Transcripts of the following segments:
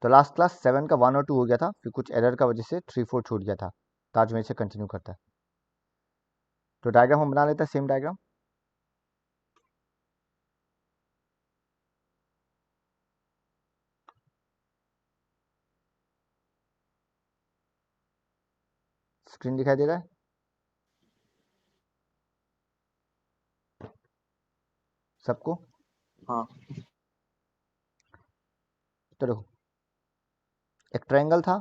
तो last class 7 का 1 और 2 हो गया था, फिर कुछ एरर का वजह से 3 4 छूट गया था। तो आज मैं इसे कंटिन्यू करता है। तो डायग्राम हम बना लेते हैं, सेम डायग्राम। स्क्रीन दिखाई दे रहा है? सबको? हाँ। तो देखो, एक ट्रायंगल था,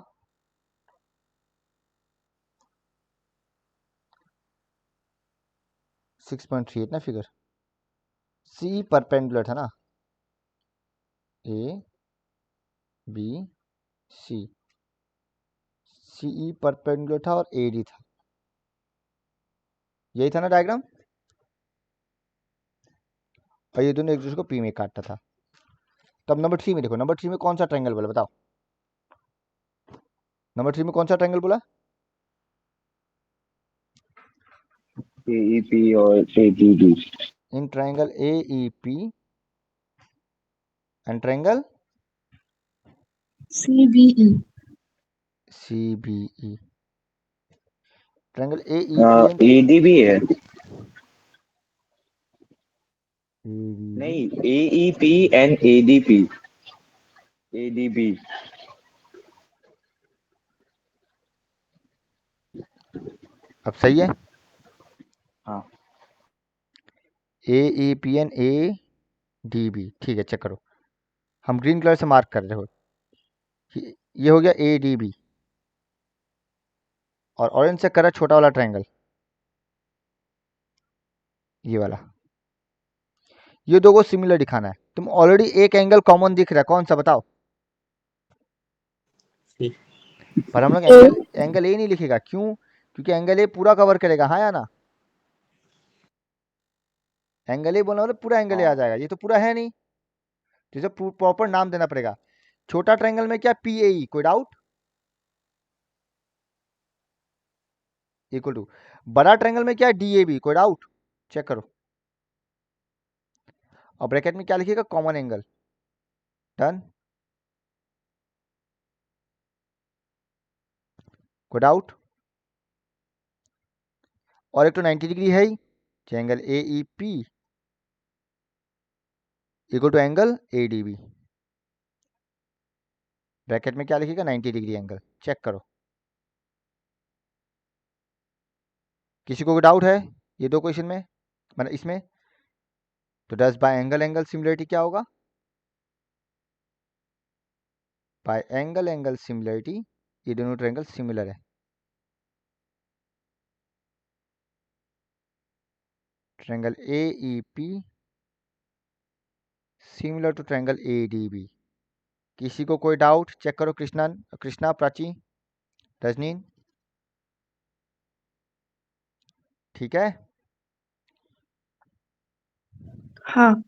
सिक्स पॉइंट थ्री एट ना फिगर। सी परपेंडिकुलर था ना, ए बी सी, सी ई परपेंडिकुलर था और ए डी था। यही था ना डायग्राम। और ये दोनों एक दूसरे को पी में काटता था। तब नंबर 3 में देखो, नंबर 3 में कौन सा ट्रायंगल बोला बताओ? नंबर 3 में कौन सा ट्रायंगल बोला? AEP और ADD। In triangle A E P and triangle CBE. C B E. Triangle A E P and AD भी है। ADB। नहीं, AEP एंड ADP। ADB। अब सही है। हाँ। A E P N A D B, ठीक है, चेक करो। हम ग्रीन कलर से मार्क कर रहे हो। ये हो गया ए डी बी, और ऑरेंज से करा छोटा वाला ट्रायंगल, ये वाला। ये दो को सिमिलर दिखाना है। तुम ऑलरेडी एक एंगल कॉमन दिख रहा है, कौन सा बताओ? पर हम लोग एंगल एंगल ए नहीं लिखेगा, क्यों? क्योंकि एंगल ए पूरा कवर करेगा, हाँ या ना? एंगल ए बोलना मतलब पूरा एंगल ए आ हाँ। जाएगा, ये तो पूरा है नहीं, तो इसे प्रॉपर नाम देना पड़ेगा। छोटा ट्रायंगल में क्या, पी ए ई, कोई डाउट? Equal to. बड़ा ट्रायंगल में क्या, डी ए बी, कोई डाउट? चेक करो। और ब्रैकेट में क्या लिखिएगा, कॉमन एंगल। डन। कोई डाउट? और एक तो 90 डिग्री है ही, angle A E P equal to angle A D B. Bracket में क्या लिखिएगा, 90 डिग्री एंगल। चेक करो। किसी को डाउट है ये दो क्वेश्चन में, मतलब इसमें? तो thus by angle angle similarity क्या होगा? बाय एंगल एंगल सिमिलरिटी, ये दोनों ट्रायंगल सिमिलर है। Triangle A E P similar to triangle A D B. किसी को कोई डाउट? चेक करो। कृष्णा, प्राची, रजनीन, ठीक है। हाँ।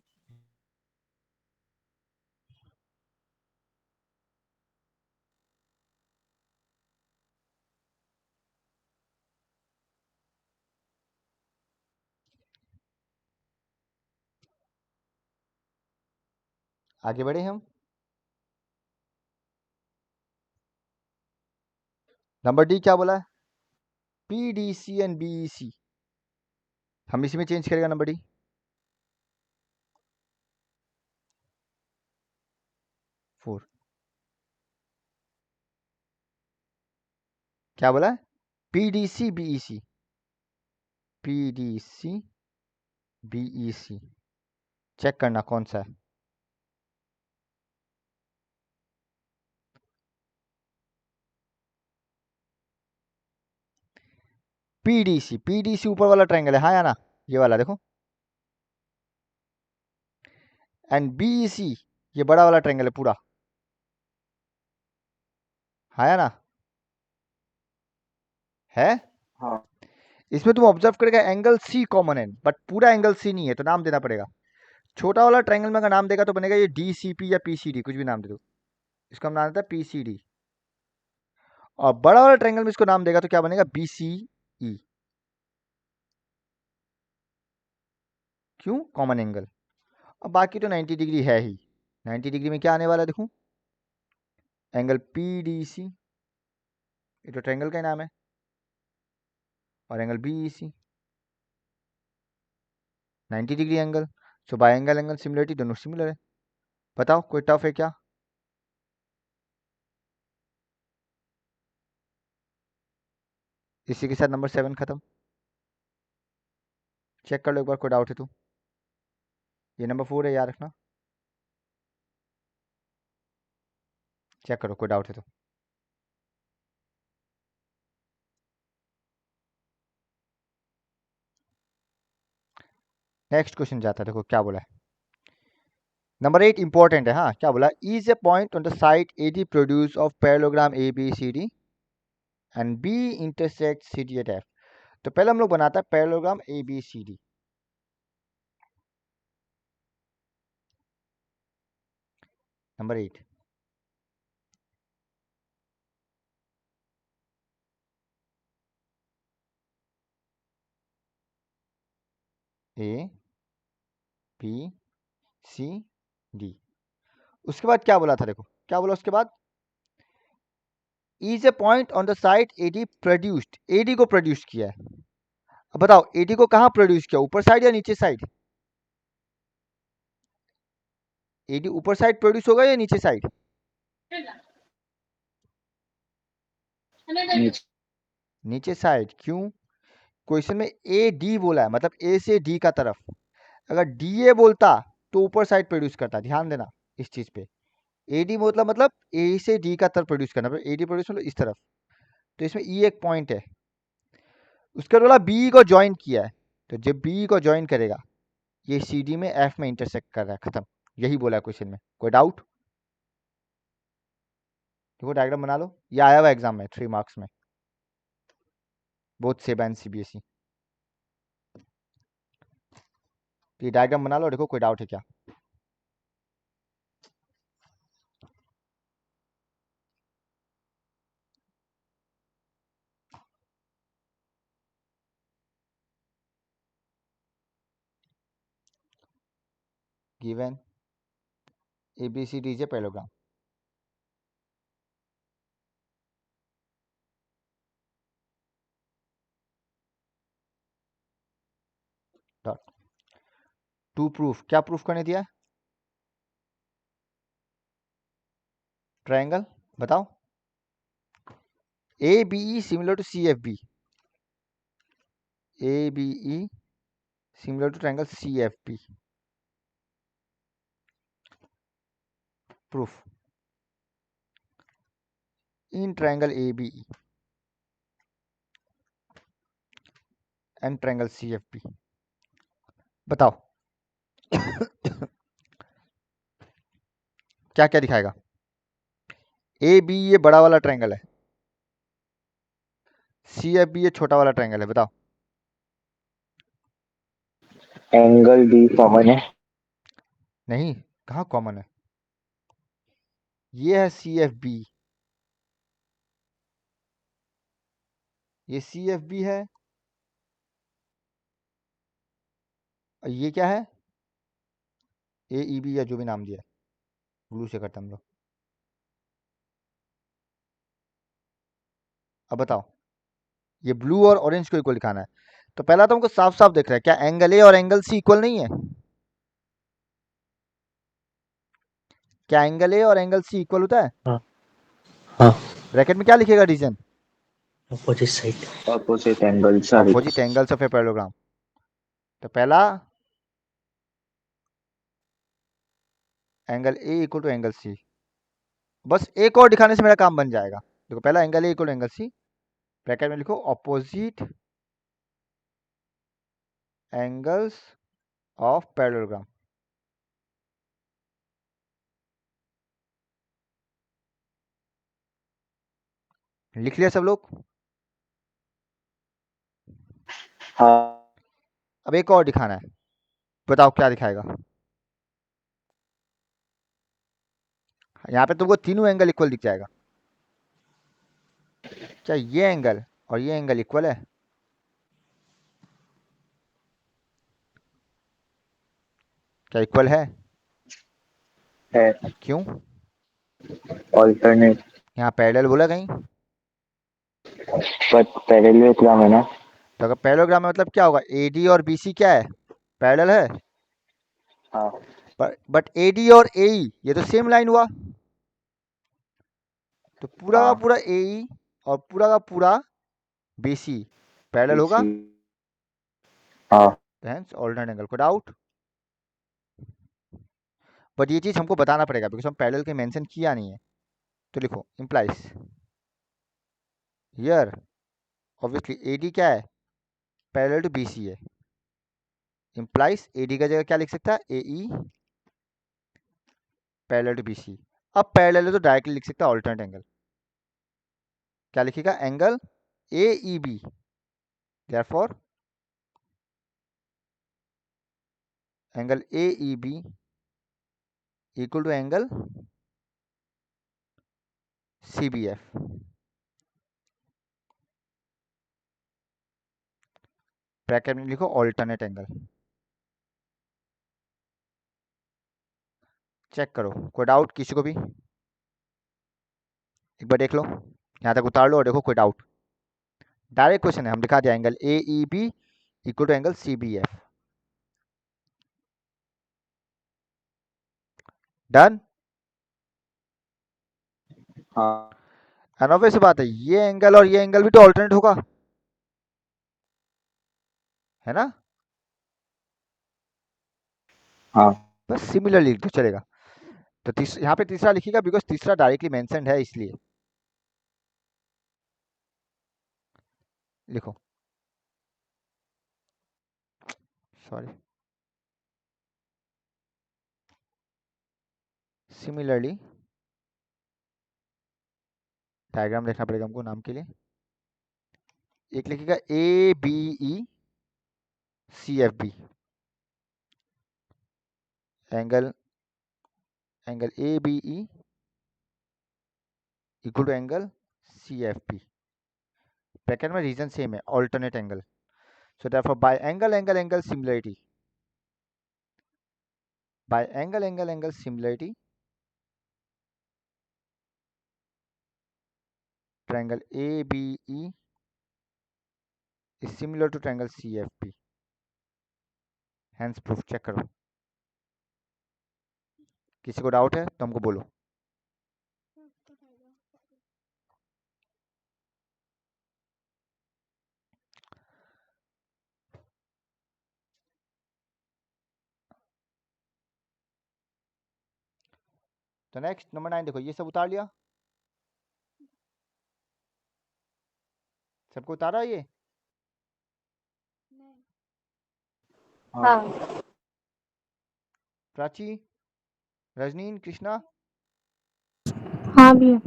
आगे बढ़े हम। नंबर डी क्या बोला है? P D C and B E C, हम इसी में चेंज करेगा नंबर डी। फोर। क्या बोला है? P D C B E C, P D C B E C, check करना कौन सा है। पी डी सी ऊपर वाला ट्रायंगल है, हाँ या ना? ये वाला देखो। एंड बी ई सी, ये बड़ा वाला ट्रायंगल है पूरा, हाँ या ना? है। हाँ। इसमें तुम ऑब्जर्व करेगा एंगल सी कॉमन है, बट पूरा एंगल सी नहीं है, तो नाम देना पड़ेगा। छोटा वाला ट्रायंगल में अगर नाम देगा तो बनेगा ये डी सी पी या पी सी डी, कुछ भी नाम दे दो। इसका हम नाम देता है पी सी डी। और बड़ा वाला ट्रायंगल में इसको नाम देगा तो क्या बनेगा, बी सी ई। क्यों? Common angle. अब बाकी तो 90 डिग्री है ही। 90 डिग्री में क्या आने वाला है देखूं, एंगल पी डी सी, ये तो ट्रायंगल का ही नाम है, और angle B E C 90 degree angle. So by angle similarity दोनों सिमिलर है। बताओ कोई टफ है क्या? इसी के साथ नंबर 7 खत्म। चेक कर लो एक बार, कोई डाउट है तो। ये नंबर 4 है, याद रखना। चेक करो कोई डाउट है तो। नेक्स्ट क्वेश्चन जाता है, देखो क्या बोला है। नंबर 8 इंपॉर्टेंट है। हाँ, क्या बोला? Is a point on the side A D produce of parallelogram A B C D and B intersect C D at F. तो पहले हम लोग बनाता है parallelogram A B C D. Number 8, A B C D. उसके बाद क्या बोला था? देखो क्या बोला उसके बाद। Is a point on the side A D produced, A D को प्रोड्यूस किया है। अब बताओ ए डी को कहाँ प्रोड्यूस किया, ऊपर साइड या नीचे साइड? ए डी ऊपर साइड प्रोड्यूस होगा या नीचे साइड? नीचे। नीचे साइड। क्यों? क्वेश्चन में ए डी बोला है, मतलब ए से डी का तरफ। अगर डी ए बोलता तो ऊपर साइड प्रोड्यूस करता। ध्यान देना इस चीज पे। ए डी मतलब ए से डी का तरफ प्रोड्यूस करना, ए डी प्रोड्यूस मतलब इस तरफ। तो इसमें ई एक पॉइंट है। उसके बाद बोला बी को ज्वाइन किया है, तो जब बी को ज्वाइन करेगा ये सी डी में एफ में इंटरसेक्ट कर रहा है। खत्म, यही बोला है क्वेश्चन में। कोई डाउट? देखो डायग्राम बना लो, ये आया हुआ एग्जाम में 3 मार्क्स में, बोथ सेबा एंड सीबीएसई। ये डायग्राम बना लो, देखो कोई डाउट है क्या? Given ABCD is a parallelogram. डॉट टू प्रूफ, क्या प्रूफ करने दिया? ट्रायंगल। बताओ। ABE similar to CFB, ABE similar to triangle CFB। Proof in triangle ABE and triangle CFB। बताओ क्या क्या दिखाएगा? AB ये बड़ा वाला ट्रायंगल है, CFB ये छोटा वाला ट्रायंगल है। बताओ। एंगल डी कॉमन है। नहीं, कहाँ कॉमन है? ये है CFB, ये CFB है, और ये क्या है? AEB या जो भी नाम दिया, ब्लू से करते हम लोग। अब बताओ, ये ब्लू और ऑरेंज को इक्वल दिखाना है। तो पहला तो हमको साफ साफ दिख रहा है, क्या एंगल ए और एंगल सी इक्वल नहीं है? क्या एंगल ए और एंगल सी इक्वल होता है? हाँ हाँ। ब्रैकेट में क्या लिखेगा? Reason opposite side. Opposite angle side. Opposite angles of a parallelogram. तो पहला angle A equal to angle C, बस एक और दिखाने से मेरा काम बन जाएगा। देखो पहला angle A equal to angle C, bracket में लिखो ऑपोजिट एंगल्स ऑफ पैरेललोग्राम। लिख लिया सब लोग? हाँ। अब एक और दिखाना है, बताओ क्या दिखाएगा? यहाँ पे तुमको तीनों एंगल इक्वल दिख जाएगा। क्या ये एंगल और ये एंगल इक्वल है? क्या इक्वल है? है। क्यों? ऑल्टरनेट, यहाँ पैरेलल बोला कहीं? बट पैरेललोग्राम है ना। तो अगर पैरेललोग्राम में मतलब क्या होगा, एडी और बीसी क्या है, पैरेलल है। हाँ बट एडी और एई ये तो सेम लाइन हुआ, तो पूरा का हाँ पूरा एई और पूरा का पूरा बीसी पैरेलल होगा, BC, हाँ हेंस ऑल्टरनेट एंगल। कोई डाउट? बट ये चीज़ हमको बताना पड़ेगा बिकॉज हम पैरेलल के मेंशन किया नहीं है। तो लिखो इम्प्लाइज हियर ऑब्वियसली एडी क्या है, पैरेलल टू बीसी है, इम्प्लाइज एडी का जगह क्या लिख सकता है, एई पैरेलल टू बीसी। अब पैरेलल है तो डायरेक्टली लिख सकता है ऑल्टरनेट एंगल। क्या लिखेगा, angle A E B, therefore angle A E B equal to angle C B F. Bracket में लिखो ऑल्टरनेट एंगल। चेक करो, कोई डाउट किसी को भी? एक बार देख लो, यहाँ तक उतार लो और देखो कोई डाउट। डायरेक्ट क्वेश्चन है, हम दिखा दिया angle A E B equal to angle C B F. Done. हाँ अनोवे से बात है, ये एंगल और ये एंगल भी तो ऑल्टरनेट होगा, है ना? हाँ बस सिमिलरली लिख दो चलेगा। तो यहाँ पे तीसरा लिखिएगा बिकॉज तीसरा डायरेक्टली मेंशन्ड है इसलिए। लिखो, सॉरी, सिमिलरली डायग्राम देखना पड़ेगा हमको नाम के लिए। एक लिखिएगा A B E C F B, angle angle A B E equal to angle C F B. Bracket में रीजन सेम है, alternate angle. So therefore by angle angle angle similarity, by angle angle angle similarity triangle ABE is similar to triangle CFP, hence proof। Check करो, किसी को doubt है तो हमको बोलो। तो नेक्स्ट नंबर 9 देखो, ये सब उतार लिया, सबको उतारा ये? हाँ प्राची, रजनीन, कृष्णा, हाँ भैया।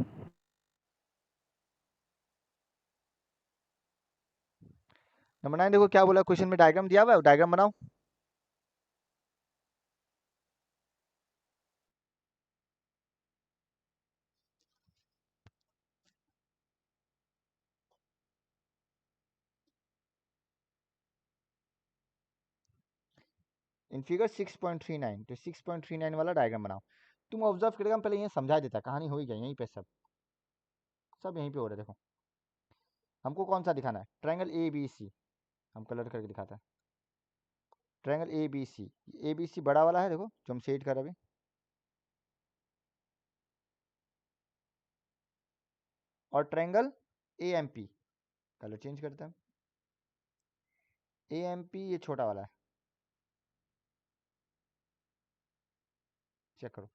नंबर 9 देखो क्या बोला क्वेश्चन में, डायग्राम दिया हुआ है, डायग्राम बनाओ। इन फिगर 6.39, तो 6.39 वाला डायग्राम बनाओ। तुम ऑब्जर्व करेगा, पहले ये समझा देता, कहानी हो ही गई यहीं पे, सब सब यहीं पे हो रहा है। देखो हमको कौन सा दिखाना है, ट्रायंगल ए बी सी, हम कलर करके दिखाते हैं। Triangle A B C, A B C बड़ा वाला है देखो, जो हम शेड कर अभी। और triangle A M P, colour change करते हैं, ए एम पी ये छोटा वाला है। चेक करो,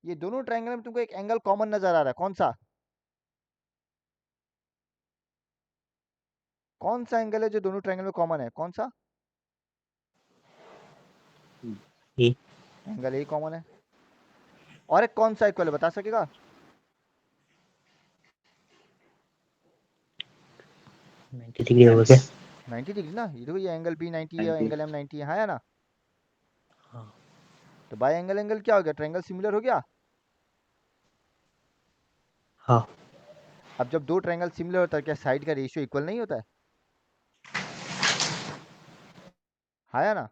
ये दोनों ट्रायंगल में तुमको एक एंगल कॉमन नजर आ रहा है, कौन सा? कौन सा एंगल है जो दोनों ट्रायंगल में कॉमन है, कौन सा? ए एंगल ए कॉमन है। और एक कौन सा इक्वल है, बता सकेगा? 90 डिग्री होगा क्या? 90 डिग्री ना, ये देखो ये एंगल बी 90 है, 90, एंगल एम 90 है, हाँ या ना? हाँ तो बाय एंगल एंगल क्या हो गया, ट्रायंगल सिमिलर हो गया। हाँ अब जब दो ट्रायंगल सिमिलर होता है, क्या साइड का रेशियो इक्वल नहीं होता है, हाँ या ना?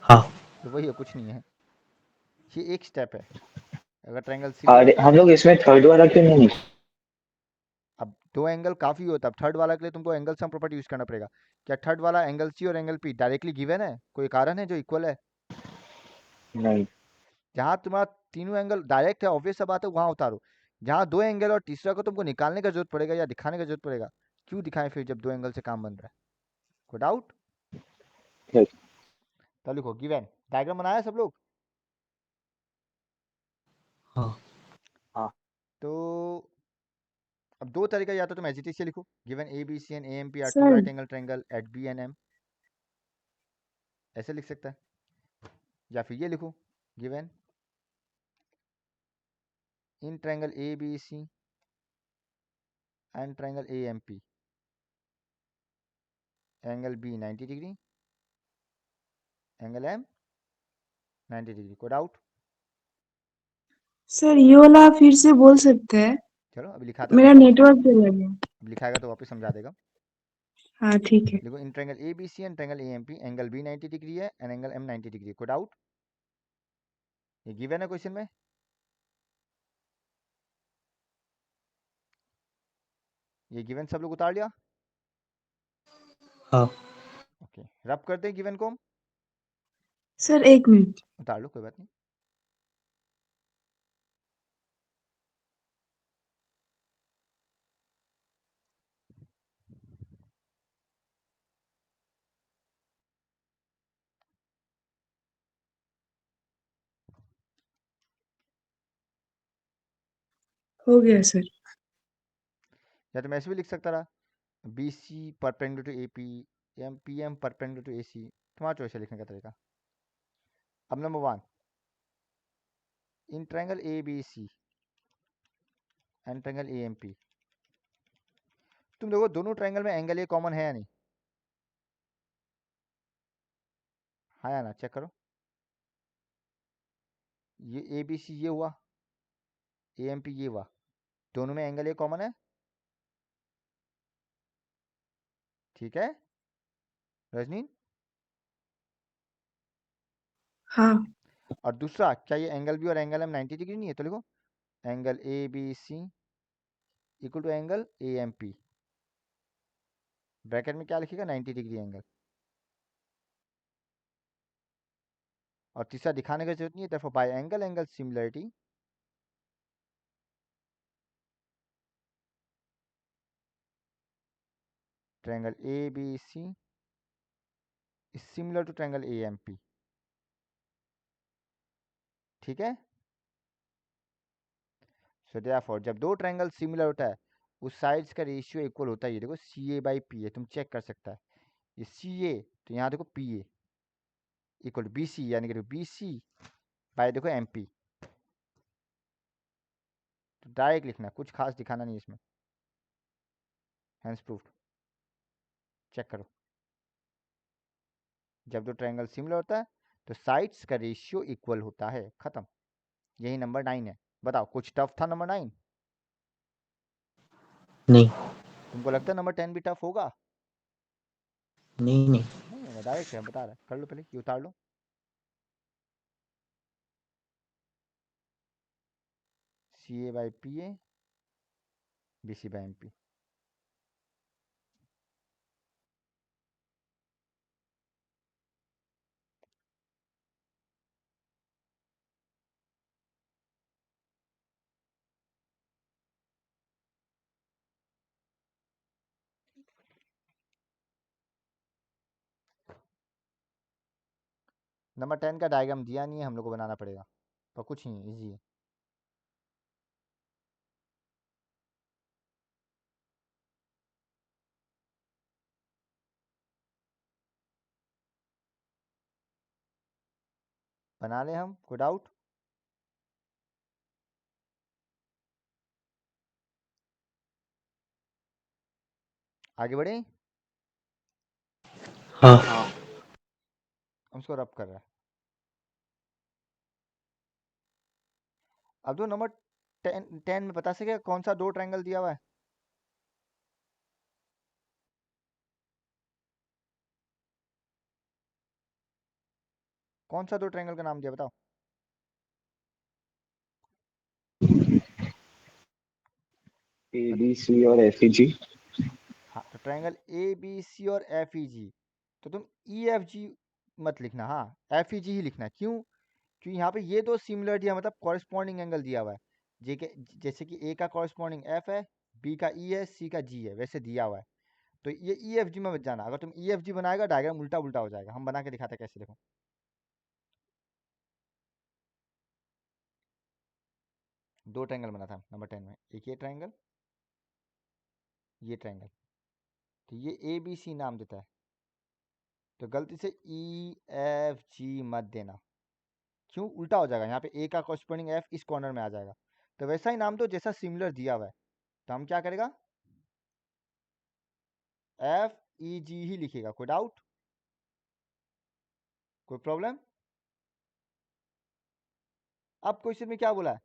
हाँ तो वही है, कुछ नहीं है, ये एक स्टेप है। अगर ट्रायंगल सिमिलर अरे होता है, हम लोग इसमें थर्ड वाला क्यों नहीं अब दो एंगल काफ़ी होता है, अब थर्ड वाला के लिए तुमको एंगल सम प्रॉपर्टी यूज़ करना पड़ेगा। क्या थर्ड वाला एंगल सी और एंगल पी डायरेक्टली गिवन है, कोई कारण है जो इक्वल है? नहीं। जहाँ तुम्हारा तीनों एंगल डायरेक्ट है, ऑब्वियस सा बात है, वहाँ उतारो। जहाँ दो एंगल और तीसरा को तुमको निकालने का जरूरत पड़ेगा या दिखाने का जरूरत पड़ेगा, क्यों दिखाएं फिर जब दो एंगल से काम बन रहा है? कोई डाउट? ठीक। तो लिखो गिवन, डायग्राम बनाया सब लोग? हाँ हाँ तो अब दो तरीका, या तो तुम एच से लिखो, given A B C and A M P are two sir right angle triangle at B and M, ऐसे लिख सकता है। या फिर ये लिखो, given in triangle A B C and triangle A M P angle B 90 degree, angle M 90 degree. कोई doubt? Sir ये वाला फिर से बोल सकते हैं? चलो अभी लिखाता मेरा देखो, नेटवर्क चला गया। अब लिखाएगा तो वापस समझा देगा। हाँ ठीक है। देखो in triangle A B C and triangle A M P angle B 90 degree है एंड एंगल एम 90 डिग्री। कोई डाउट? ये गिवन है क्वेश्चन में। ये गिवन सब लोग उतार लिया? हाँ ओके, रब करते हैं गिवन को हम। सर एक मिनट। उतार लो, कोई बात नहीं। हो गया सर। या तो मैं ऐसे भी लिख सकता रहा, B C perpendicular to A P, M P M perpendicular to A C, तुम्हारा चॉइस है लिखने का तरीका। अब number one, in triangle A B C and triangle A M P, तुम देखो दोनों ट्रायंगल में एंगल ए कॉमन है या नहीं? हाँ या ना, चेक करो। ये ए बी सी ये हुआ, ए एम पी ये हुआ, दोनों में एंगल ए कॉमन है, ठीक है रजनी? हाँ और दूसरा, क्या ये एंगल बी और एंगल एम 90 डिग्री नहीं है? तो लिखो angle A B C equal to angle A M P, bracket में क्या लिखेगा, 90 डिग्री एंगल। और तीसरा दिखाने की जरूरत नहीं है, देखो by angle angle similarity triangle A B C is similar to triangle A M P, ठीक है? सो देयरफॉर जब दो ट्रायंगल सिमिलर होता है, उस साइड्स का रेशियो इक्वल होता है। ये देखो सी ए बाई पी ए, तुम चेक कर सकता है। ये सी ए, तो यहाँ देखो P A equal to B C, यानी कि बी सी बाय देखो एम पी। तो डायरेक्ट लिखना, कुछ खास दिखाना नहीं इसमें, हैंस प्रूफ्ड। चेक करो, जब दो ट्रायंगल सिमिलर होता है तो साइड्स का रेशियो इक्वल होता है, खत्म। यही नंबर 9 है। बताओ कुछ टफ था नंबर 9? नहीं तुमको लगता है नंबर 10 भी टफ होगा? नहीं नहीं नहीं होगा, डायरेक्ट है, बता रहा है। कर लो पहले, ये उतार लो, C A by P A B C by M P. Number 10 का डायग्राम दिया नहीं है, हम लोग को बनाना पड़ेगा, पर कुछ नहीं, ईजी है। बना ले हम, कोई डाउट? आगे बढ़े? हाँ हाँ। हम उसको रब कर रहा है। अब तो नंबर 10 में बता सके कौन सा दो ट्रायंगल दिया हुआ है? कौन सा दो ट्रायंगल का नाम दिया, बताओ। ABC और FEG। हाँ तो ट्रायंगल ए बी सी और एफ ई जी, तो तुम ई एफ जी मत लिखना, हाँ एफ ई जी ही लिखना। क्यों? क्योंकि यहाँ पे ये दो सिमिलर दिया, मतलब कॉरेस्पॉन्डिंग एंगल दिया हुआ है। जे के जैसे कि ए का कॉरेस्पॉन्डिंग एफ है, बी का ई है, सी का जी है, वैसे दिया हुआ है। तो ये ई एफ जी में मत जाना। अगर तुम ई एफ जी बनाएगा डायग्राम उल्टा उल्टा हो जाएगा। हम बना के दिखाते हैं कैसे, देखो। दो ट्रायंगल बना था नंबर 10 में, एक ये ट्रायंगल, ये ट्रायंगल। तो ये ए बी सी नाम देता है, तो गलती से ई एफ जी मत देना। क्यों? उल्टा हो जाएगा। यहाँ पे ए का कॉरेस्पॉन्डिंग एफ इस कॉर्नर में आ जाएगा। तो वैसा ही नाम दो जैसा सिमिलर दिया हुआ है। तो हम क्या करेगा, एफ ई जी ही लिखेगा। कोई डाउट, कोई प्रॉब्लम? अब क्वेश्चन में क्या बोला है,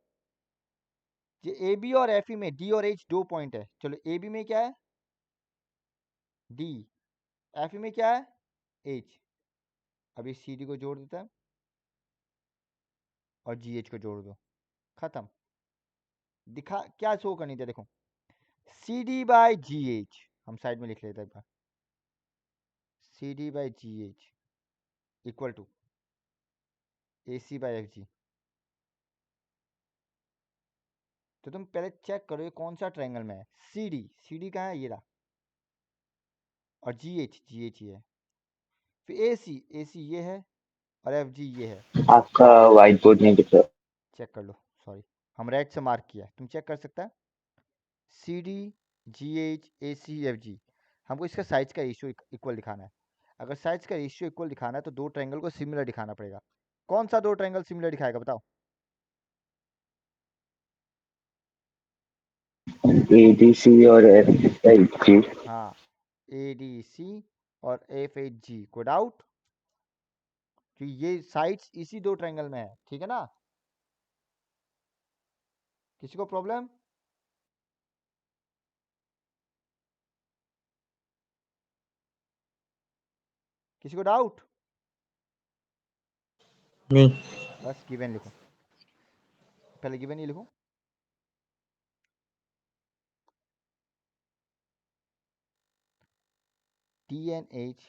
ये ए बी और एफ ई में डी और एच दो पॉइंट है। चलो ए बी में क्या है, डी, एफ ई में क्या है, एच। अभी सी डी को जोड़ देता है और जी एच को जोड़ दो, खत्म। दिखा क्या शो करनी थी, देखो C D by G H, हम साइड में लिख लेते हैं एक बार। C D by G H equal to A C by F G. तो तुम पहले चेक करो ये कौन सा ट्रायंगल में है। सी डी कहाँ है, ये रहा। और जी एच ये है। फिर ए सी ये है, और एफ जी ये है। आपका व्हाइट बोर्ड नहीं दिख रहा। चेक कर लो, सॉरी हम रेड से मार्क किया है, तुम चेक कर सकता है। सी डी, जी एच, ए सी, एफ जी, हमको इसका साइज का रेशियो इक्वल दिखाना है। अगर साइज का रेशियो इक्वल दिखाना है तो दो ट्रायंगल को सिमिलर दिखाना पड़ेगा। कौन सा दो ट्रायंगल सिमिलर दिखाएगा बताओ? ABC और FEG। हाँ, ए डी सी और एफ एच जी। कोई डाउट? क्योंकि ये साइड्स इसी दो ट्रायंगल में है, ठीक है ना? किसी को प्रॉब्लम? किसी को डाउट? नहीं। बस गिवन लिखो, पहले गिवन ही लिखो। T and H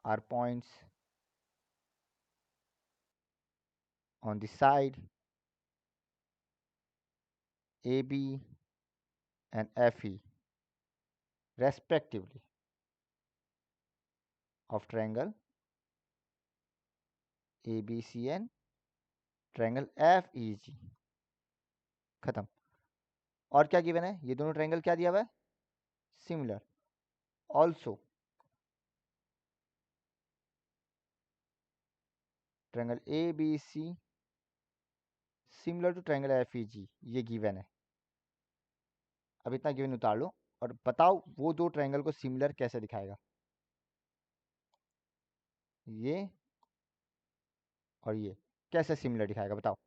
are points on the side AB and FE respectively of triangle ABC and triangle FEG। खत्म। और क्या गिवन है, ये दोनों ट्रायंगल क्या दिया हुआ है, similar. Also triangle ABC similar to triangle FEG, ये गिवन है। अब इतना गिवन उतार लो और बताओ वो दो ट्रायंगल को सिमिलर कैसे दिखाएगा। ये और ये कैसे सिमिलर दिखाएगा बताओ?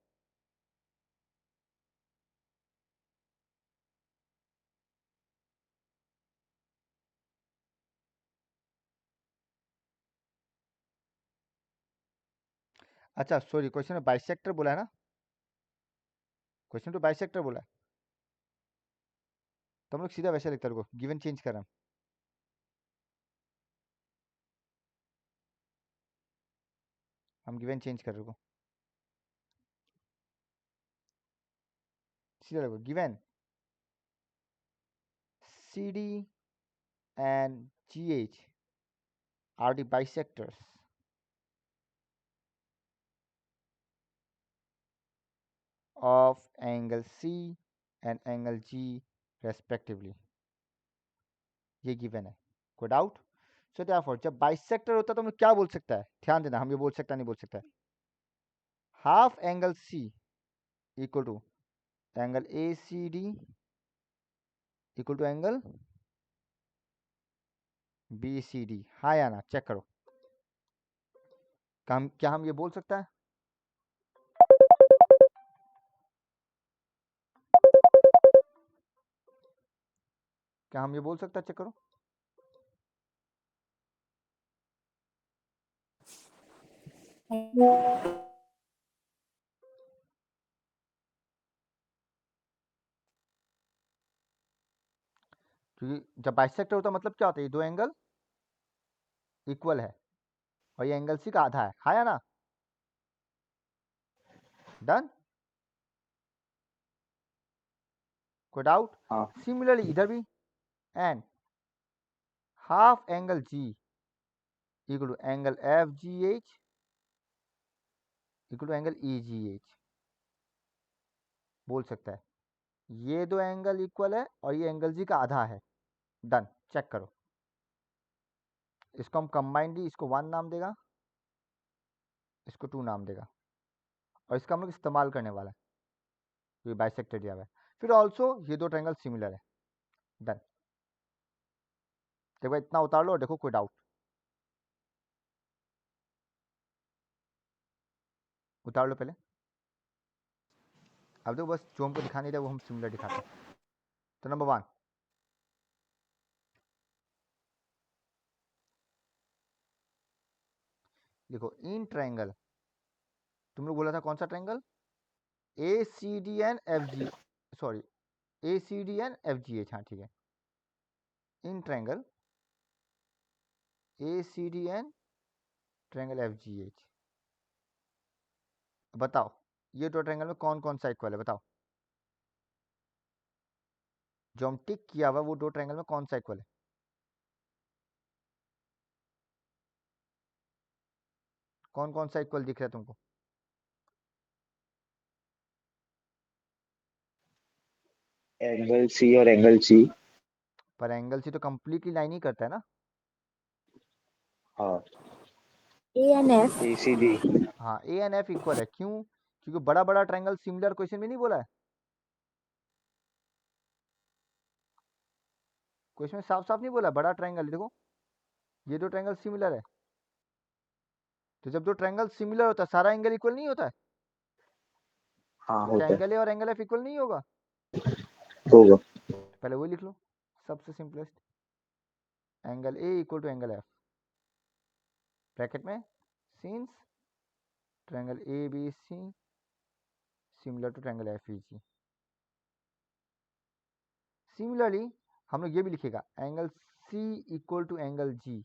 अच्छा सॉरी, क्वेश्चन में बाइसेक्टर बोला है ना, क्वेश्चन तो बाइसेक्टर बोला है, तो हम लोग सीधा वैसे लिखते हैं, गिवन चेंज कर रहे हैं। हम गिवन चेंज कर रहे हो, सीधा देखो given CD and GH are the bisectors of angle C and angle G respectively। ये गिवन है, कोई डाउट? सो देयरफॉर जब बाइसेक्टर होता है तो हम लोग क्या बोल सकता है, ध्यान देना, हम ये बोल सकता नहीं बोल सकता है, half angle C equal to angle ACD equal to angle BCD। हाँ या ना, चेक करो। क्या हम ये बोल सकता है? क्या हम ये बोल सकता है, चेक करो। क्योंकि जब बाइसेक्टर होता है मतलब क्या होता है, ये दो एंगल इक्वल है और ये एंगल सी का आधा है या ना? डन, कोई डाउट? हाँ सिमिलरली इधर भी, and half angle G equal to angle F G H equal to angle E G H बोल सकता है। ये दो एंगल इक्वल है और ये एंगल जी का आधा है। डन, चेक करो। इसको हम कंबाइंडली इसको 1 नाम देगा, इसको 2 नाम देगा, और इसका हम लोग इस्तेमाल करने वाला है, ये बाइसेक्टर दिया हुआ है। फिर ऑल्सो ये दो ट्रायंगल सिमिलर है। डन, देखो इतना उतार लो और देखो कोई डाउट, उतार लो पहले। अब देखो बस जो हमको दिखा नहीं रहा वो हम सिमिलर दिखाते हैं। तो नंबर 1, देखो इन ट्रायंगल, तुम लोग बोला था कौन सा triangle, A C D and F G, sorry A C D and F G H, हाँ ठीक है। In triangle A C D and triangle F G H, बताओ ये दो ट्रायंगल में कौन कौन सा इक्वल है, बताओ। जो हम टिक किया हुआ वो दो ट्रायंगल में कौन सा इक्वल है? कौन कौन सा इक्वल दिख रहा है तुमको? एंगल सी और एंगल सी। पर एंगल से तो कंप्लीटली लाइन ही करता है ना। हाँ A N F. A C D. हाँ ए एन एफ इक्वल है, क्यों? क्योंकि बड़ा बड़ा ट्रायंगल सिमिलर क्वेश्चन में नहीं बोला है, क्वेश्चन में साफ साफ नहीं बोला बड़ा ट्रायंगल, देखो ये दो ट्रायंगल सिमिलर है। तो जब दो ट्रायंगल सिमिलर होता है सारा एंगल इक्वल नहीं होता है, हाँ तो क्या होता है, एंगल ए और एंगल एफ इक्वल नहीं होगा? होगा। पहले वही लिख लो, सबसे simplest, angle A equal to angle F, bracket में since triangle A B C similar to triangle F E G. Similarly हम लोग ये भी लिखेगा angle C equal to angle G,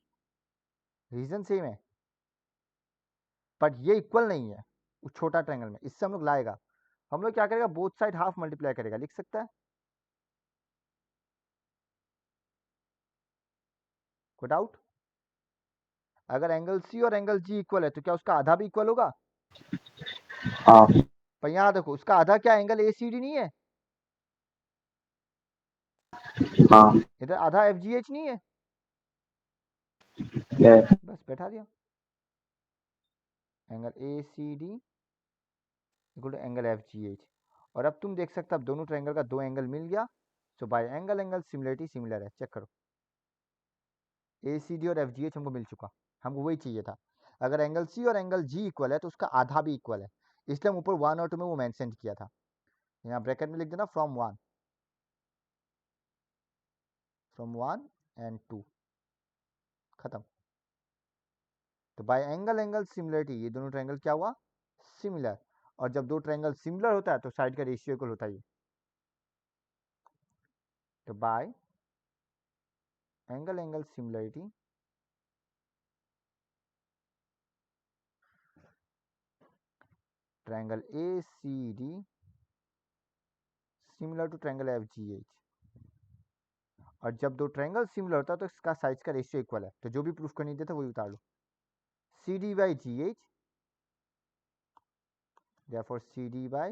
reason same है बट ये इक्वल नहीं है उस छोटा ट्रायंगल में, इससे हम लोग लाएगा, हम लोग क्या करेगा, बोथ साइड हाफ मल्टीप्लाई करेगा, लिख सकता है, कोई डाउट? अगर एंगल सी और एंगल जी इक्वल है तो क्या उसका आधा भी इक्वल होगा? हाँ पर यहाँ देखो उसका आधा क्या एंगल ए सी डी नहीं है, हाँ इधर आधा एफ जी एच नहीं है, है। बस बैठा दिया, angle A C D equal to angle F G H. और अब तुम देख सकते हो अब दोनों ट्रायंगल का दो एंगल मिल गया, so by angle angle similarity similar है, चेक करो। ए सी डी और एफ जी एच हमको मिल चुका, हमको वही चाहिए था। अगर एंगल सी और एंगल जी इक्वल है तो उसका आधा भी इक्वल है, इसलिए हम ऊपर 1 और 2 में वो मेंशन किया था। यहाँ ब्रैकेट में लिख देना फ्रॉम 1 एंड 2, खत्म। तो बाय एंगल एंगल सिमिलरिटी ये दोनों ट्रायंगल क्या हुआ, सिमिलर। और जब दो ट्रायंगल सिमिलर होता है तो साइड का रेशियो इक्वल होता है, तो by angle angle similarity triangle A C D similar to triangle F G H. और जब दो ट्रायंगल सिमिलर होता है तो इसका साइज का रेशियो इक्वल है, तो जो भी प्रूफ करनी देता वही उतार लो, C D by G H, therefore CD by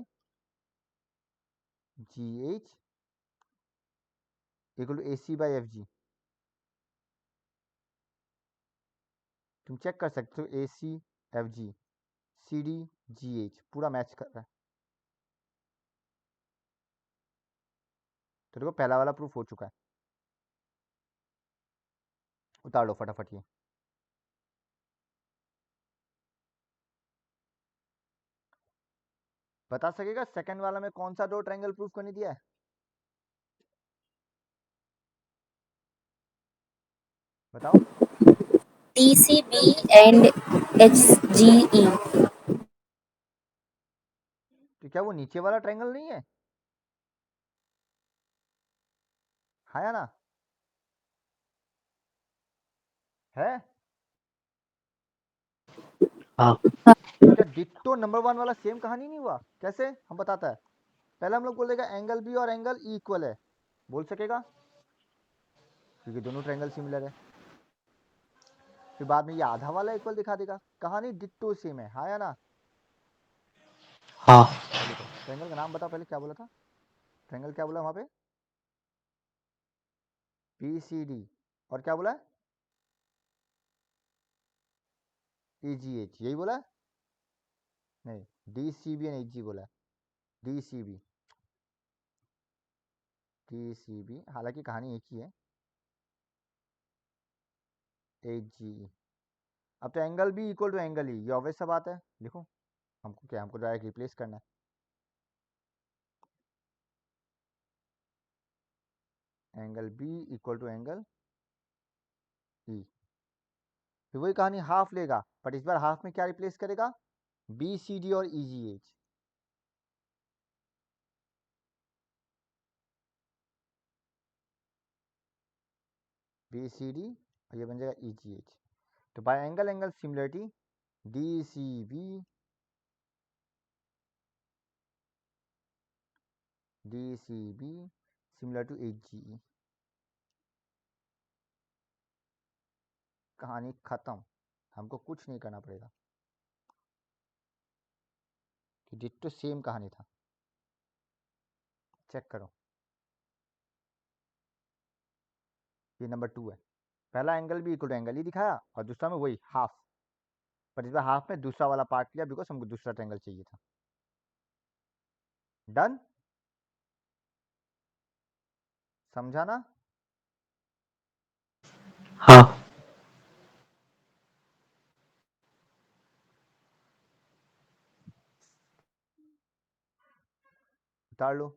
GH equal to AC by FG। तुम चेक कर सकते हो AC FG CD GH पूरा मैच कर रहा है, तो देखो पहला वाला प्रूफ हो चुका है, उतार लो फटाफट ये। बता सकेगा सेकंड वाला में कौन सा दो ट्रायंगल प्रूफ करने दिया है? बताओ। DCB and HGE। तो क्या वो नीचे वाला ट्रायंगल नहीं है, हाँ या ना? है हाँ क्या डिट्टो नंबर 1 वाला सेम कहानी नहीं हुआ? कैसे हम बताता है। पहले हम लोग बोल देगा एंगल बी और एंगल ई इक्वल है, बोल सकेगा क्योंकि दोनों ट्रायंगल सिमिलर है। फिर बाद में ये आधा वाला इक्वल दिखा देगा, कहानी डिट्टो सेम है, हाँ या ना? हाँ तो देखो ट्रायंगल का नाम बताओ, पहले क्या बोला था? ट्रायंगल क्या बोला वहां पे? P C D. और क्या बोला? ई जी एच, यही बोला? नहीं, D C B and H G बोला। D C B, D C B, हालांकि कहानी एक ही है। H G E. अब तो angle B equal to angle E, ये ऑब्वियस सा बात है। लिखो, हमको क्या, हमको डायरेक्ट रिप्लेस करना है। Angle B equal to angle E. फिर वही कहानी हाफ लेगा, बट इस बार हाफ में क्या रिप्लेस करेगा? बी सी डी और E G H. B C D और ये बन जाएगा ई जी एच। तो by angle angle similarity D C B, D C B similar to H G E. कहानी खत्म, हमको कुछ नहीं करना पड़ेगा कि डिट्टो सेम कहानी था। चेक करो, ये नंबर 2 है। पहला एंगल भी इक्वल टू एंगल ही दिखाया और दूसरा में वही हाफ, पर इस बार हाफ में दूसरा वाला पार्ट लिया बिकॉज हमको दूसरा ट्रायंगल चाहिए था। डन, समझा ना? हाँ उतार लो।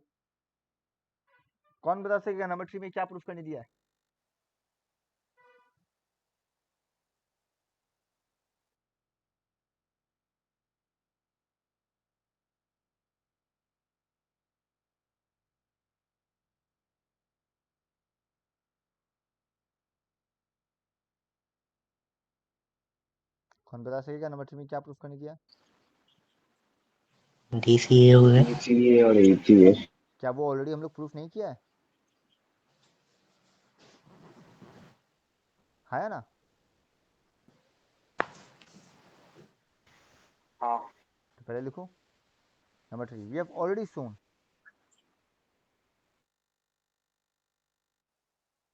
कौन बता सकेगा नंबर 3 में क्या प्रूफ करने दिया है? कौन बता सकेगा नंबर 3 में क्या प्रूफ करने दिया? डी सी ए हो गया। DCA और AGA। क्या वो ऑलरेडी हम लोग प्रूफ नहीं किया है? हाँ या ना? हाँ। तो पहले लिखो number 3, we have already shown,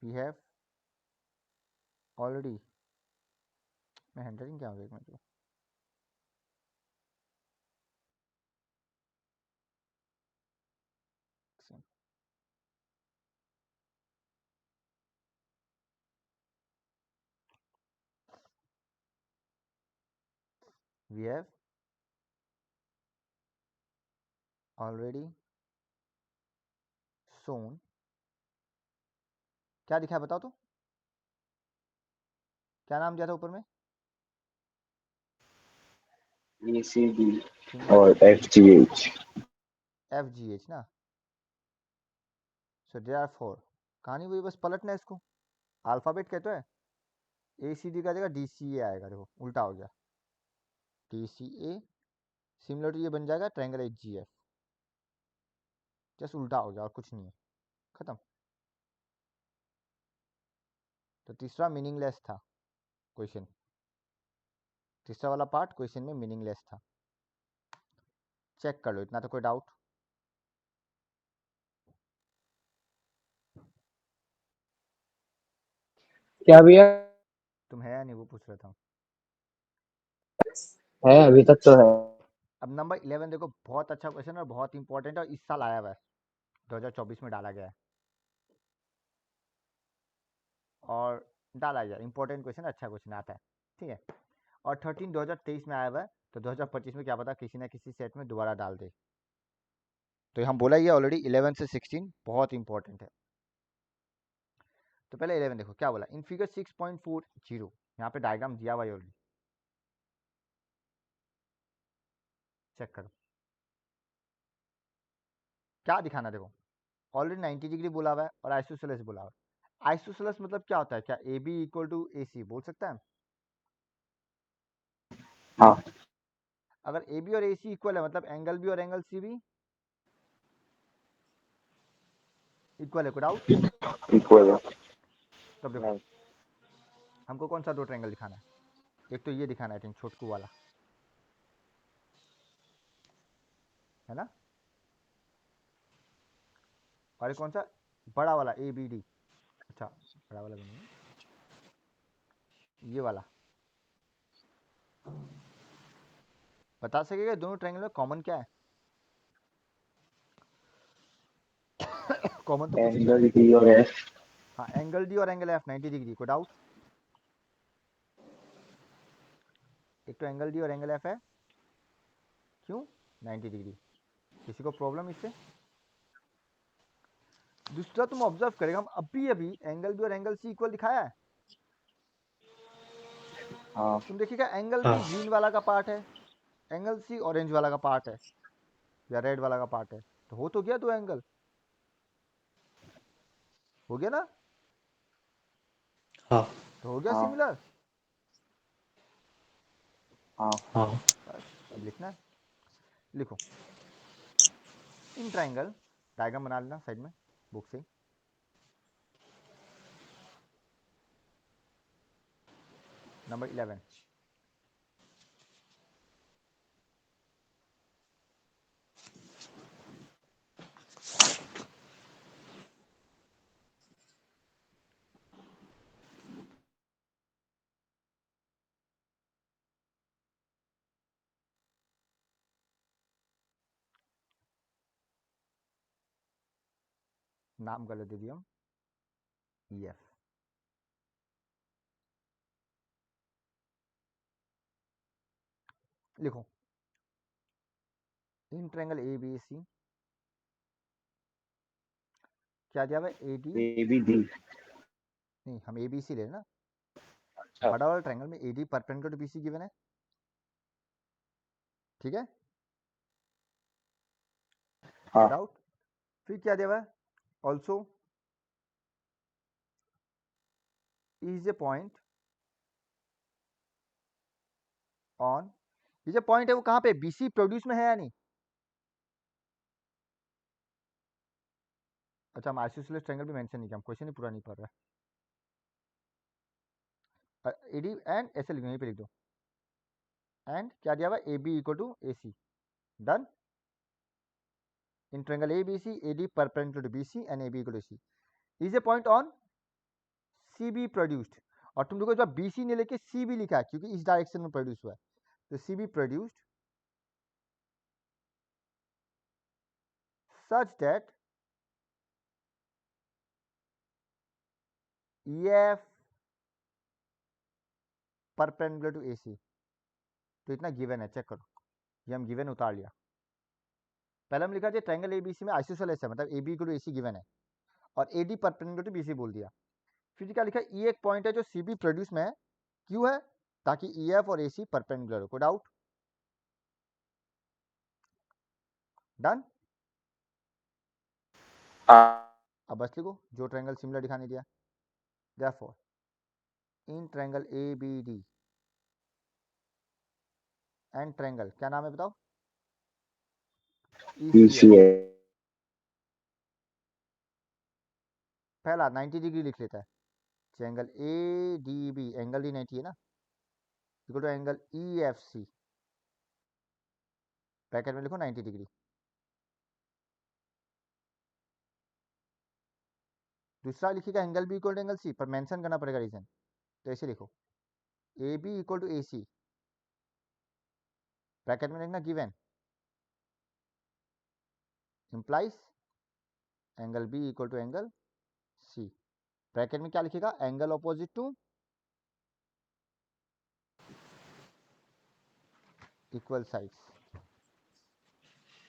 we have already, मैं हैंडराइटिंग क्या हो गया एक minute. We have already shown, क्या दिखा है बताओ तो? क्या नाम दिया था ऊपर में? ECD सिंबल और FGH। एफ जी एच ना। So there are 4। कहानी वही, बस पलटना है इसको। अल्फाबेट कहते हैं, ए सी डी का जगह डी सी ए आएगा। देखो उल्टा हो गया, D C A similar to ये बन जाएगा triangle H G F. Just उल्टा हो गया और कुछ नहीं है, खत्म। तो तीसरा मीनिंगलेस था क्वेश्चन, तीसरा वाला पार्ट क्वेश्चन में मीनिंगलेस था। चेक कर लो, इतना तो कोई डाउट? क्या भैया? तुम है या नहीं वो पूछ रहा था। है, अभी तक तो है। अब नंबर 11 देखो, बहुत अच्छा क्वेश्चन और बहुत इंपॉर्टेंट है और इस साल आया हुआ है, 2024 में डाला गया है और डाला गया। इंपॉर्टेंट क्वेश्चन, अच्छा क्वेश्चन आता है, ठीक है। और 13 2023 में आया हुआ है, तो 2025 में क्या पता किसी ना किसी सेट में दोबारा डाल दे। तो हम बोला ये ऑलरेडी 11 से 16 बहुत इंपॉर्टेंट है। तो पहले 11 देखो क्या बोला, इन फिगर 6.40, यहाँ पे डायग्राम दिया हुआ है ऑलरेडी, चेक करो क्या दिखाना। देखो ऑलरेडी 90 डिग्री बोला हुआ है और आइसोसेलेस बोला हुआ है। आइसोसेलेस मतलब क्या होता है? क्या ए बी इक्वल टू ए सी बोल सकता है? हाँ अगर ए बी और ए सी इक्वल है मतलब एंगल बी और एंगल सी भी इक्वल है, कोई डाउट? इक्वल है। तब देखो नहीं हमको कौन सा दो ट्रायंगल दिखाना है? एक तो ये दिखाना है, आई थिंक छोटकू वाला, है ना? और एक कौन सा? बड़ा वाला ए बी डी। अच्छा बड़ा वाला भी नहीं है, ये वाला। बता सकेगा दोनों ट्रायंगल में कॉमन क्या है? कॉमन तो कुछ नहीं है। एंगल डी और एफ। हाँ एंगल डी और एंगल एफ 90 डिग्री, को डाउट? एक तो एंगल डी और एंगल एफ है, क्यों 90 डिग्री? किसी को प्रॉब्लम इससे? दूसरा तुम ऑब्जर्व करेगा, हम अभी अभी एंगल बी और एंगल सी इक्वल दिखाया है। हाँ तुम देखिएगा एंगल हाँ बी ग्रीन वाला का पार्ट है, एंगल सी ऑरेंज वाला का पार्ट है या रेड वाला का पार्ट है, तो हो तो गया दो एंगल, हो गया ना? हाँ तो हो गया हाँ सिमिलर। हाँ हाँ बस अब लिखना है, लिखो इन ट्राइंगल, डायग्राम बना लेना साइड में बुक से। नंबर 11, नाम गलत दे दिया हम, ई एफ। लिखो इन ट्राइंगल ए बी सी क्या दिया हुआ है? A D, A B D. नहीं हम ए बी सी ले ना। अच्छा बड़ा वाला ट्राइंगल में A D perpendicular to B C given है, ठीक है? हाँ डाउट? फिर क्या दिया हुआ है? Also is a point on, ये जो पॉइंट है वो कहाँ पे? बीसी प्रोड्यूस में है या नहीं? अच्छा हम आइसोसेलेस ट्रायंगल भी मेंशन नहीं किया, हम क्वेश्चन ही पूरा नहीं पढ़ रहा है। एडी एंड ऐसे लिखो, यहीं पे लिख दो, एंड क्या दिया हुआ? A B equal to A C, done. In triangle A B C A D perpendicular to B C and A B equal to C is a point on C B produced. और तुम देखो जब B C ने लेके C B लिखा है क्योंकि इस डायरेक्शन में प्रोड्यूस हुआ है, तो C B produced such that E F perpendicular to A C. तो इतना गिवन है, चेक करो, ये हम गिवन उतार लिया। पहले हम लिखा था ट्रायंगल एबीसी में आइसोसेलेस है, मतलब A B equal to A C given है, और A D perpendicular to B C बोल दिया। फिर क्या लिखा? ई एक पॉइंट है जो सी बी प्रोड्यूस में है, क्यों है? ताकि ई एफ और ए सी परपेंडिकुलर हो। कोई डाउट? डन। हाँ अब बस लिखो जो ट्रायंगल सिमिलर दिखाने दिया, therefore in triangle A B D and triangle क्या नाम है बताओ? E E C C F. है। पहला 90 डिग्री लिख लेता है, triangle A D B, angle D 90 है ना, equal to angle E F C, bracket में लिखो 90 डिग्री। दूसरा लिखिएगा angle B equal to angle C, पर मेंशन करना पड़ेगा रीजन। तो ऐसे लिखो A B equal to A C, bracket में लिखना given implies angle B equal to angle C. Bracket में क्या लिखेगा? Angle opposite to equal sides.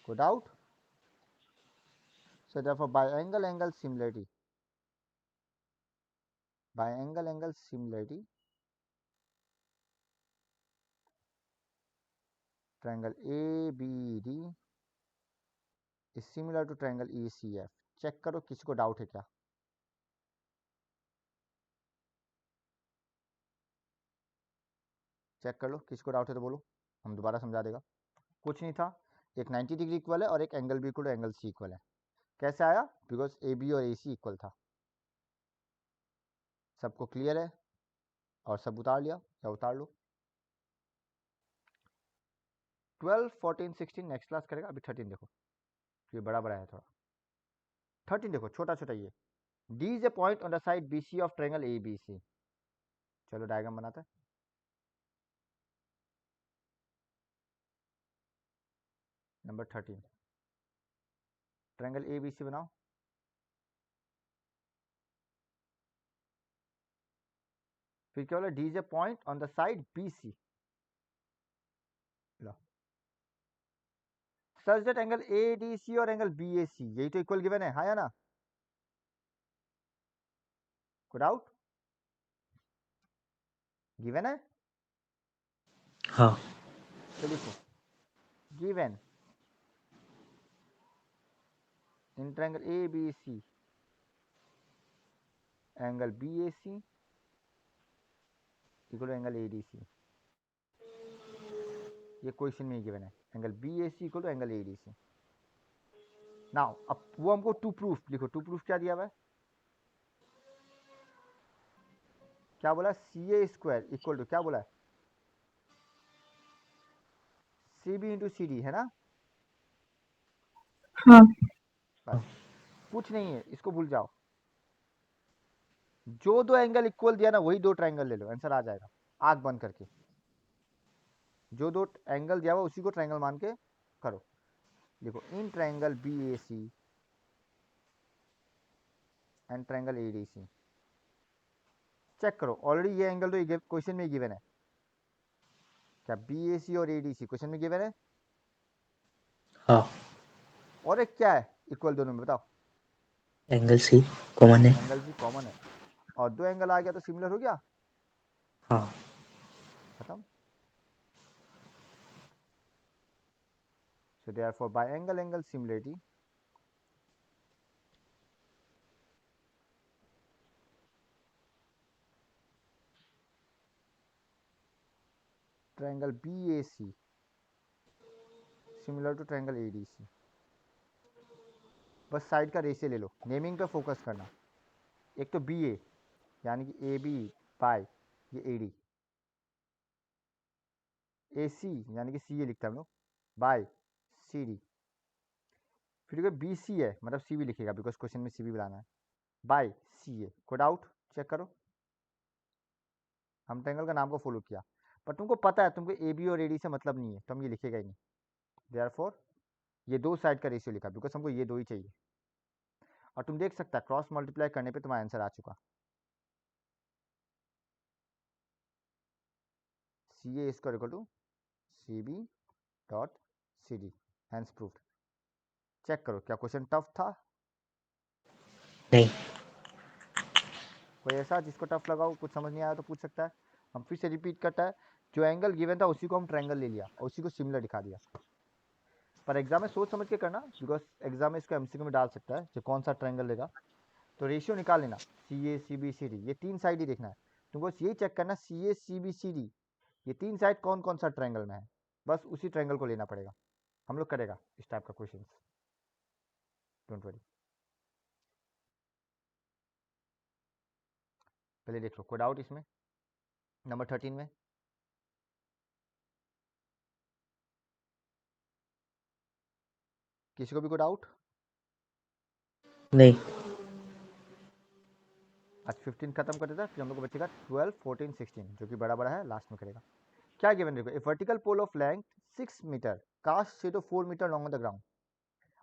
को doubt? So therefore by angle angle similarity, by angle angle similarity, triangle ABD is similar to triangle ECF। Check करो किसी को doubt है क्या? Check कर लो, किसको डाउट है तो बोलो, हम दोबारा समझा देगा। कुछ नहीं था, एक 90 डिग्री इक्वल है और एक angle B equal angle C equal है। कैसे आया? बिकॉज ए बी और ए सी इक्वल था। सबको क्लियर है? और सब उतार लिया या उतार लो। 12, 14, 16 नेक्स्ट क्लास करेगा। अभी 13 देखो, ये बड़ा बड़ा है थोड़ा। 13 देखो, छोटा छोटा ये। D is a point on the side B C of triangle A B C. चलो डायग्राम बनाते हैं। Number 13, triangle A B C बनाओ। फिर क्या बोला? D is a point on the side B C. लो, such that angle A D C और angle B A सी, यही तो इक्वल गिवन है, हाँ या ना? कोई डाउट? गिवन है हाँ। तो लिखो, given in triangle A B C angle B A C equal angle A D C. ये क्वेश्चन में गिवन है, angle B A C equal angle A D C. Now अब वो हमको टू प्रूफ लिखो। टू प्रूफ क्या दिया हुआ है? क्या बोला? C A square equal to क्या बोला है? C B into C D, है ना? हाँ बस, कुछ नहीं है, इसको भूल जाओ। जो दो एंगल इक्वल दिया ना वही दो ट्रायंगल ले लो, आंसर आ जाएगा आंख बंद करके। जो दो एंगल दिया हुआ उसी को ट्रायंगल मान के करो। देखो, in triangle B A C and triangle A D C, check करो। ऑलरेडी ये एंगल तो क्वेश्चन में गिवन है। क्या बी ए सी और ए डी सी क्वेश्चन में गिवन है? हाँ। और एक क्या है इक्वल दोनों में, बताओ? एंगल सी कॉमन है। एंगल सी कॉमन है, और दो एंगल आ गया तो सिमिलर हो गया, हाँ। खत्म। So therefore by angle similarity, triangle BAC similar to triangle ADC। बस साइड का रेशियो ले लो, नेमिंग पे फोकस करना। एक तो BA यानी कि AB बाय ये AD, AC यानी कि CA लिखते हैं हम लोग बाय CD, फिर कोई BC है मतलब CB लिखेगा बिकॉज क्वेश्चन में CB बुलाना है, बाय CA। कोई डाउट? चेक करो। हम ट्रायंगल का नाम को फॉलो किया, पर तुमको पता है तुमको AB और AD से मतलब नहीं है, तो हम ये लिखेगा ही नहीं। देयरफॉर ये दो साइड का रेशियो लिखा बिकॉज हमको ये दो ही चाहिए। और तुम देख सकता है क्रॉस मल्टीप्लाई करने पे तुम्हारा आंसर आ चुका। C A square equal to C B dot C D, hence proved. Check करो, क्या क्वेश्चन टफ था? नहीं। कोई ऐसा जिसको टफ लगा हो, कुछ समझ नहीं आया तो पूछ सकता है। हम फिर से रिपीट करता है, जो एंगल गिवन था उसी को हम ट्रायंगल ले लिया और उसी को सिमिलर दिखा दिया। पर एग्जाम में सोच समझ के करना, बिकॉज एग्जाम में इसको एमसीक्यू में डाल सकता है जो कौन सा ट्रायंगल लेगा। तो रेशियो निकाल लेना, सी ए सी बी सी डी, ये तीन साइड ही देखना है तुमको। यही चेक करना सी ए सी बी सी डी ये तीन साइड कौन कौन सा ट्रायंगल में है, बस उसी ट्रायंगल को लेना पड़ेगा। हम लोग करेगा इस टाइप का क्वेश्चन, डोंट वरी। पहले देख लो, कोई डाउट इसमें? नंबर 13 में किसी को भी कोई डाउट? नहीं। आज 15 खत्म कर देता, फिर हम लोग को बचेगा 12, 14, 16 जो कि बड़ा बड़ा है, लास्ट में करेगा। क्या गिवन देखो, a vertical pole of length 6 metre cast से तो 4 metre long on the ground,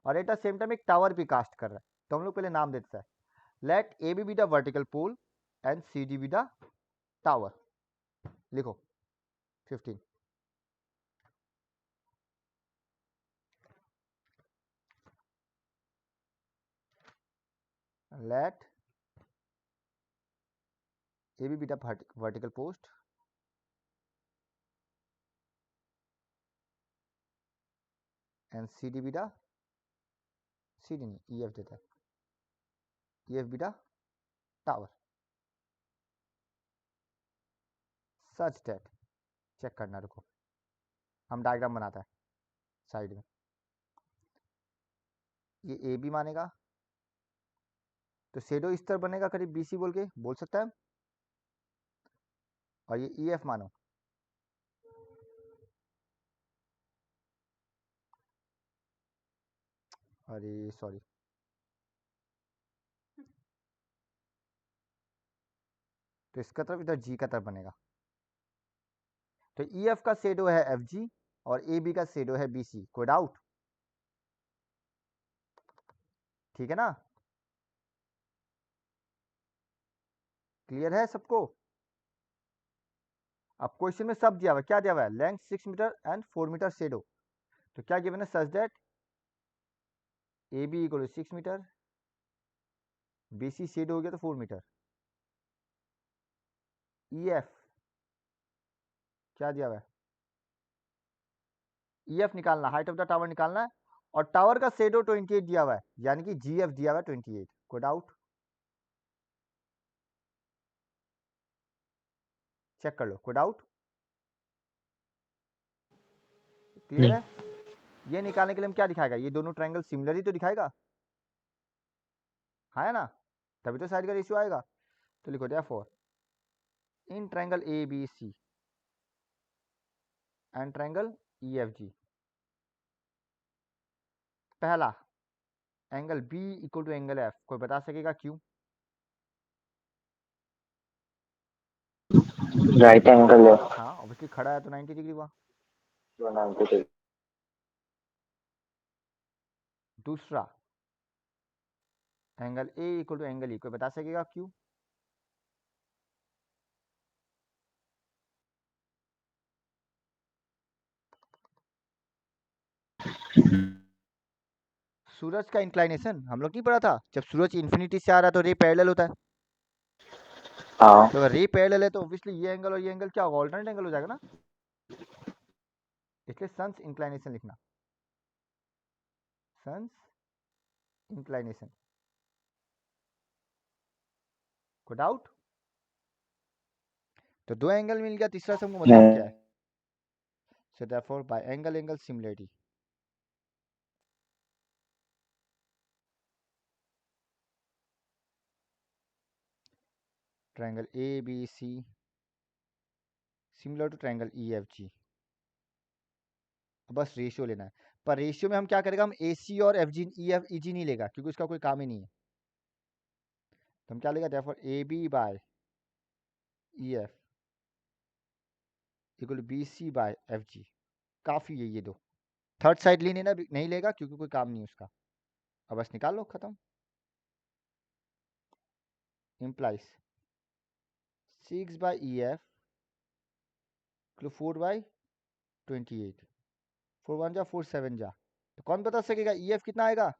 और एट द सेम टाइम एक टावर भी कास्ट कर रहा है। तो हम लोग पहले नाम देते हैं, let A B the vertical pole and C D be the tower. लिखो 15, let AB be the vertical post and CD be the CD नहीं EF देता है, EF be the tower such that check करना, रुको हम diagram बनाता है side में। ये ए बी मानेगा तो शेडो इस तरह बनेगा करीब BC बोल सकता है। और ये EF मानो, अरे सॉरी, तो इसका तरफ इधर G का तरफ बनेगा। तो EF का शेडो है FG और AB का शेडो है BC। कोई डाउट? ठीक है ना, क्लियर है सबको? अब क्वेश्चन में सब दिया हुआ है, क्या दिया हुआ है? Length 6 metre and 4 metre shadow. तो क्या गिवन है? Such that AB equal to 6 metre, BC shadow हो गया तो 4 मीटर। EF क्या दिया हुआ है? EF निकालना, हाइट ऑफ द टावर निकालना है, और टावर का शेडो 28 दिया हुआ है, यानी कि GF दिया हुआ है 28। कोई डाउट? चेक कर लो, कोई डाउट? क्लियर है? ये निकालने के लिए हम क्या दिखाएगा? ये दोनों ट्रायंगल सिमिलर ही तो दिखाएगा, है ना, तभी तो साइड का रेशियो आएगा। तो लिखो therefore in triangle ABC and triangle EFG, पहला angle B equal to angle F। कोई बता सकेगा क्यों? राइट एंगल है हाँ ऑब्वियसली खड़ा है तो 90 डिग्री हुआ। जो 90 डिग्री। दूसरा angle A equal to angle E। कोई बता सकेगा क्यों? सूरज का इंक्लाइनेशन हम लोग नहीं पढ़ा था? जब सूरज इन्फिनिटी से आ रहा है तो रे पैरेलल होता है। हाँ तो अगर रे पैरेलल है तो ऑब्वियसली ये एंगल और ये एंगल क्या होगा? ऑल्टरनेट एंगल हो जाएगा ना, इसलिए सन्स इंक्लाइनेशन लिखना, सन्स इंक्लाइनेशन। कोई डाउट? तो दो एंगल मिल गया, तीसरा से हमको मतलब क्या है? So therefore by angle angle similarity, triangle ABC similar to triangle EFG। बस रेशियो लेना है, पर रेशियो में हम क्या करेगा? हम AC और FG EG नहीं लेगा क्योंकि उसका कोई काम ही नहीं है। तो हम क्या लेगा? Therefore AB by EF equal BC by FG। काफी है ये दो, थर्ड साइड लेने ना नहीं लेगा क्योंकि कोई काम नहीं है उसका। अब बस निकाल लो, खत्म। इम्प्लाइज 6 बाय EF 4 बाय 28, 4 1 जा 4 7 जा। तो कौन बता सकेगा EF कितना आएगा?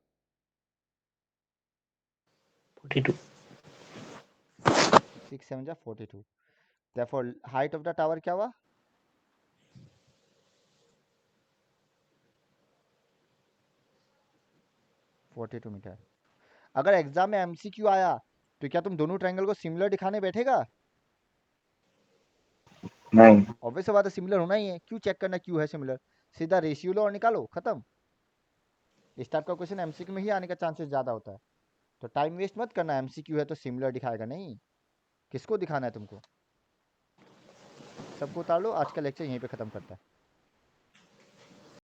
42 6 7 जा 42। Therefore height of the tower क्या हुआ? 42 मीटर। अगर एग्जाम में MCQ आया तो क्या तुम दोनों ट्रायंगल को सिमिलर दिखाने बैठेगा? नहीं। ऑब्वियस बात है, सिमिलर होना ही है। क्यों चेक करना क्यों है सिमिलर? सीधा रेशियो लो और निकालो, खत्म। इस टाइप का क्वेश्चन MCQ में ही आने का चांसेस ज़्यादा होता है। तो टाइम वेस्ट मत करना, MCQ है तो सिमिलर दिखाएगा नहीं, किसको दिखाना है तुमको? सबको उतार लो, आज का लेक्चर यहीं पे ख़त्म करता है।